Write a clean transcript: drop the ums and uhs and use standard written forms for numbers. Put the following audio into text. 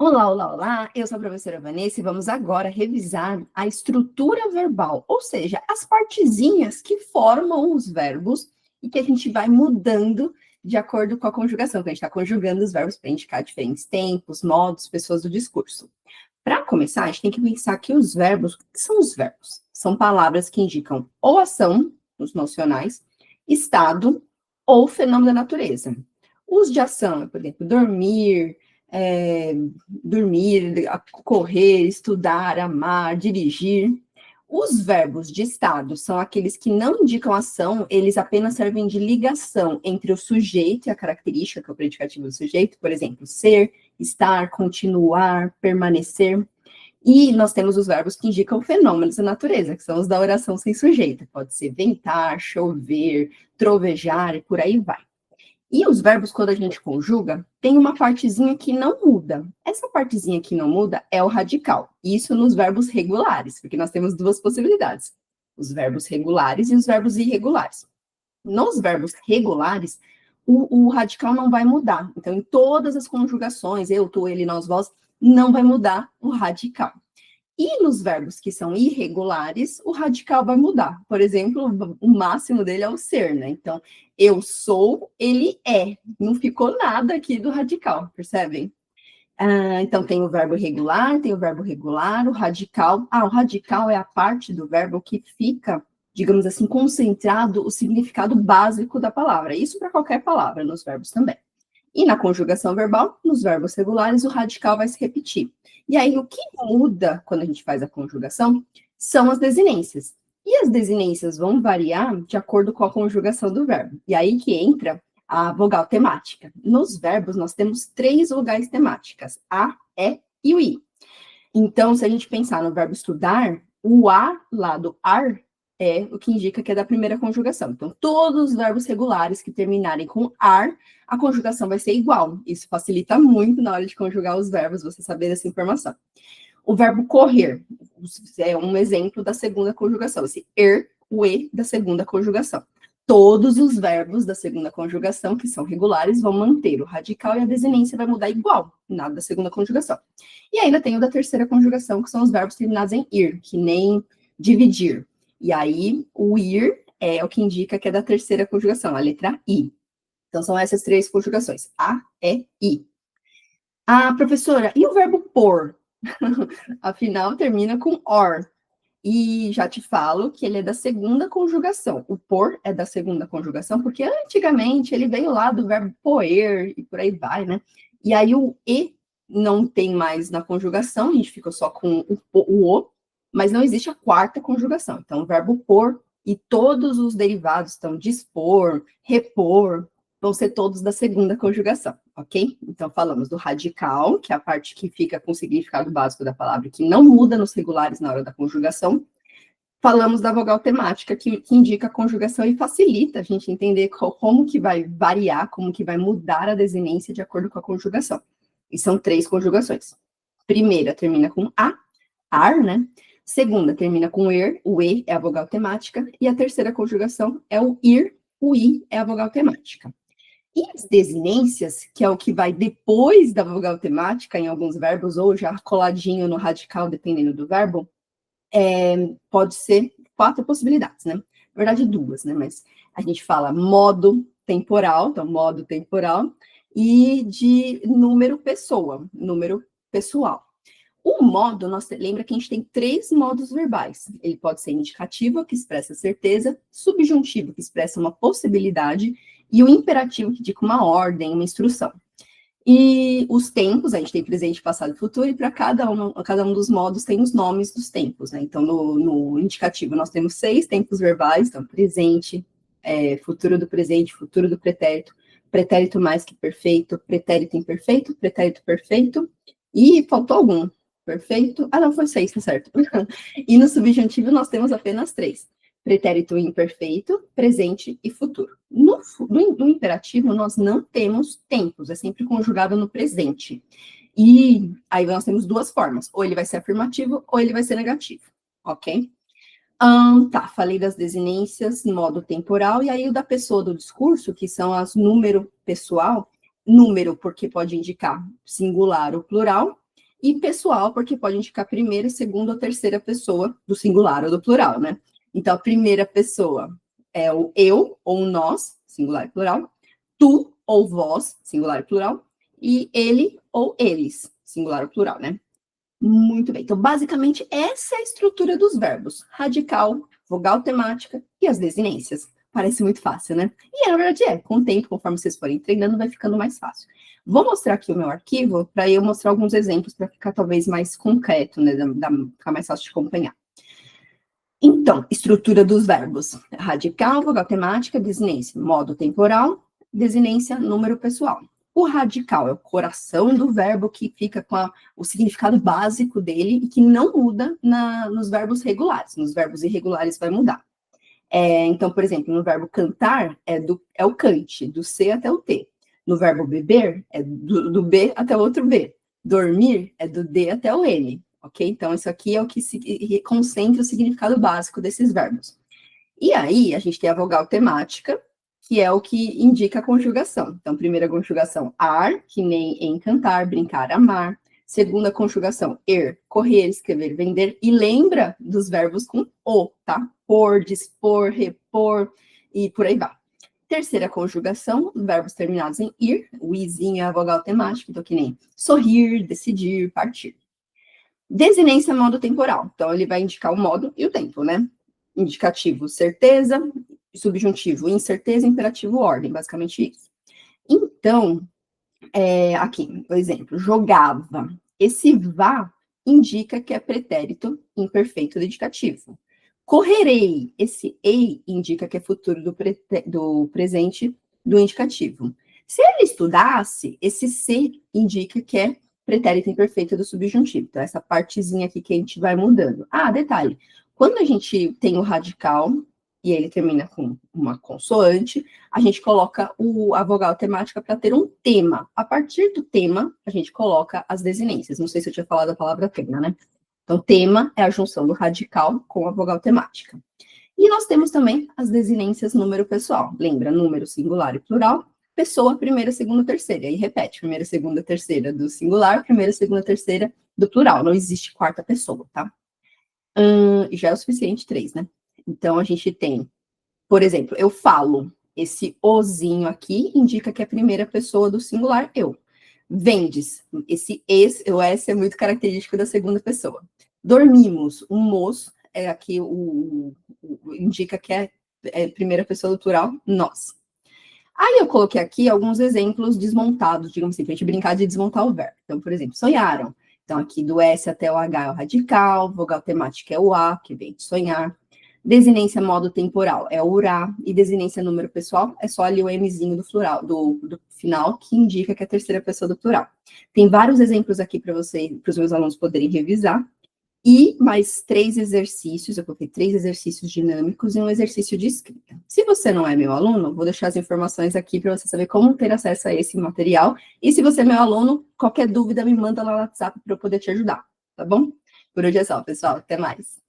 Olá, olá, olá! Eu sou a professora Vanessa e vamos agora revisar a estrutura verbal, ou seja, as partezinhas que formam os verbos e que a gente vai mudando de acordo com a conjugação, que a gente está conjugando os verbos para indicar diferentes tempos, modos, pessoas do discurso. Para começar, a gente tem que pensar que os verbos, o que são os verbos? São palavras que indicam ou ação, os nocionais, estado ou fenômeno da natureza. Os de ação, por exemplo, dormir, correr, estudar, amar, dirigir. Os verbos de estado são aqueles que não indicam ação, eles apenas servem de ligação entre o sujeito e a característica, que é o predicativo do sujeito, por exemplo, ser, estar, continuar, permanecer. E nós temos os verbos que indicam fenômenos da natureza, que são os da oração sem sujeito. Pode ser ventar, chover, trovejar e por aí vai. E os verbos, quando a gente conjuga, tem uma partezinha que não muda. Essa partezinha que não muda é o radical. Isso nos verbos regulares, porque nós temos duas possibilidades: os verbos regulares e os verbos irregulares. Nos verbos regulares, o radical não vai mudar. Então, em todas as conjugações, eu, tu, ele, nós, vós, não vai mudar o radical. E nos verbos que são irregulares, o radical vai mudar. Por exemplo, o máximo dele é o ser, né? Então, eu sou, ele é. Não ficou nada aqui do radical, percebem? Então, tem o verbo regular, tem o verbo regular, o radical. O radical é a parte do verbo que fica, digamos assim, concentrado o significado básico da palavra. Isso para qualquer palavra, nos verbos também. E na conjugação verbal, nos verbos regulares, o radical vai se repetir. E aí, o que muda quando a gente faz a conjugação são as desinências. E as desinências vão variar de acordo com a conjugação do verbo. E aí que entra a vogal temática. Nos verbos, nós temos 3 vogais temáticas: a, e e o i. Então, se a gente pensar no verbo estudar, o a lá do ar é o que indica que é da primeira conjugação. Então, todos os verbos regulares que terminarem com ar, a conjugação vai ser igual. Isso facilita muito na hora de conjugar os verbos, você saber dessa informação. O verbo correr é um exemplo da segunda conjugação, esse o e da segunda conjugação. Todos os verbos da segunda conjugação, que são regulares, vão manter o radical e a desinência vai mudar igual, nada da segunda conjugação. E ainda tem o da terceira conjugação, que são os verbos terminados em ir, que nem dividir. E aí, o ir é o que indica que é da terceira conjugação, a letra I. Então, são essas 3 conjugações, a, e, i. Professora, e o verbo por? Afinal, termina com or. E já te falo que ele é da segunda conjugação. O por é da segunda conjugação, porque antigamente ele veio lá do verbo poer e por aí vai, né? E aí o e não tem mais na conjugação, a gente ficou só com o, mas não existe a quarta conjugação. Então, o verbo por e todos os derivados, então, dispor, repor, vão ser todos da segunda conjugação, ok? Então, falamos do radical, que é a parte que fica com o significado básico da palavra, que não muda nos regulares na hora da conjugação. Falamos da vogal temática, que indica a conjugação e facilita a gente entender como que vai variar, como que vai mudar a desinência de acordo com a conjugação. E são 3 conjugações. Primeira termina com a, ar, né? Segunda termina com er, o e é a vogal temática. E a terceira conjugação é o ir, o i é a vogal temática. E as desinências, que é o que vai depois da vogal temática em alguns verbos, ou já coladinho no radical, dependendo do verbo, pode ser 4 possibilidades, né? Na verdade, 2, né? Mas a gente fala modo temporal, então modo temporal, e de número pessoa, número pessoal. O modo, lembra que a gente tem 3 modos verbais. Ele pode ser indicativo, que expressa certeza, subjuntivo, que expressa uma possibilidade, e o imperativo, que indica uma ordem, uma instrução. E os tempos, a gente tem presente, passado e futuro, e para cada um dos modos tem os nomes dos tempos, né? Então, no indicativo, nós temos 6 tempos verbais, então, presente, futuro do presente, futuro do pretérito mais que perfeito, pretérito imperfeito, pretérito perfeito, e faltou algum. Perfeito? Não, foi 6, tá certo. E no subjuntivo nós temos apenas 3. Pretérito imperfeito, presente e futuro. No imperativo nós não temos tempos, é sempre conjugado no presente. E aí nós temos 2 formas, ou ele vai ser afirmativo ou ele vai ser negativo, ok? Falei das desinências no modo temporal, e aí o da pessoa do discurso, que são as número pessoal, número porque pode indicar singular ou plural, E pessoal, porque pode indicar primeira, segunda ou terceira pessoa do singular ou do plural, né? Então, a primeira pessoa é o eu ou nós, singular e plural, tu ou vós, singular e plural, e ele ou eles, singular ou plural, né? Muito bem. Então, basicamente, essa é a estrutura dos verbos: radical, vogal temática e as desinências. Parece muito fácil, né? E na verdade com o tempo, conforme vocês forem treinando, vai ficando mais fácil. Vou mostrar aqui o meu arquivo para eu mostrar alguns exemplos para ficar talvez mais concreto, né? Ficar mais fácil de acompanhar. Então, estrutura dos verbos: radical, vogal temática, desinência, modo temporal, desinência, número pessoal. O radical é o coração do verbo que fica com o significado básico dele e que não muda nos verbos regulares. Nos verbos irregulares vai mudar. Então, por exemplo, no verbo cantar é o cante, do C até o T. No verbo beber é do B até o outro B. Dormir é do D até o N. Ok? Então, isso aqui é o que concentra o significado básico desses verbos. E aí, a gente tem a vogal temática, que é o que indica a conjugação. Então, primeira conjugação, ar, que nem em cantar, brincar, amar. Segunda conjugação, correr, escrever, vender. E lembra dos verbos com o, tá? Pôr, dispor, repor e por aí vai. Terceira conjugação, verbos terminados em ir. O izinho é a vogal temática, então que nem sorrir, decidir, partir. Desinência modo temporal. Então, ele vai indicar o modo e o tempo, né? Indicativo, certeza. Subjuntivo, incerteza. Imperativo, ordem. Basicamente isso. Então, aqui, por exemplo, jogava. Esse vá indica que é pretérito imperfeito do indicativo. Correrei. Esse ei indica que é futuro do presente do indicativo. Se ele estudasse, esse se indica que é pretérito imperfeito do subjuntivo. Então, essa partezinha aqui que a gente vai mudando. Ah, detalhe. Quando a gente tem o radical e ele termina com uma consoante, a gente coloca a vogal temática para ter um tema. A partir do tema, a gente coloca as desinências. Não sei se eu tinha falado a palavra tema, né? Então, tema é a junção do radical com a vogal temática. E nós temos também as desinências número pessoal. Lembra? Número singular e plural. Pessoa, primeira, segunda, terceira. E aí repete, primeira, segunda, terceira do singular, primeira, segunda, terceira do plural. Não existe quarta pessoa, tá? Já é o suficiente 3, né? Então, a gente tem, por exemplo, eu falo. Esse ozinho aqui indica que é a primeira pessoa do singular, eu. Vendes. Esse o S é muito característico da segunda pessoa. Dormimos. O mos é aqui, indica que é primeira pessoa do plural, nós. Aí eu coloquei aqui alguns exemplos desmontados, digamos assim, para a gente brincar de desmontar o verbo. Então, por exemplo, sonharam. Então, aqui do S até o H é o radical, vogal temática é o A, que vem de sonhar. Desinência modo temporal é o urá, e desinência número pessoal é só ali o Mzinho do plural, do final, que indica que é a terceira pessoa do plural. Tem vários exemplos aqui para os meus alunos poderem revisar. E mais 3 exercícios, eu coloquei 3 exercícios dinâmicos e um exercício de escrita. Se você não é meu aluno, vou deixar as informações aqui para você saber como ter acesso a esse material. E se você é meu aluno, qualquer dúvida me manda lá no WhatsApp para eu poder te ajudar, tá bom? Por hoje é só, pessoal. Até mais.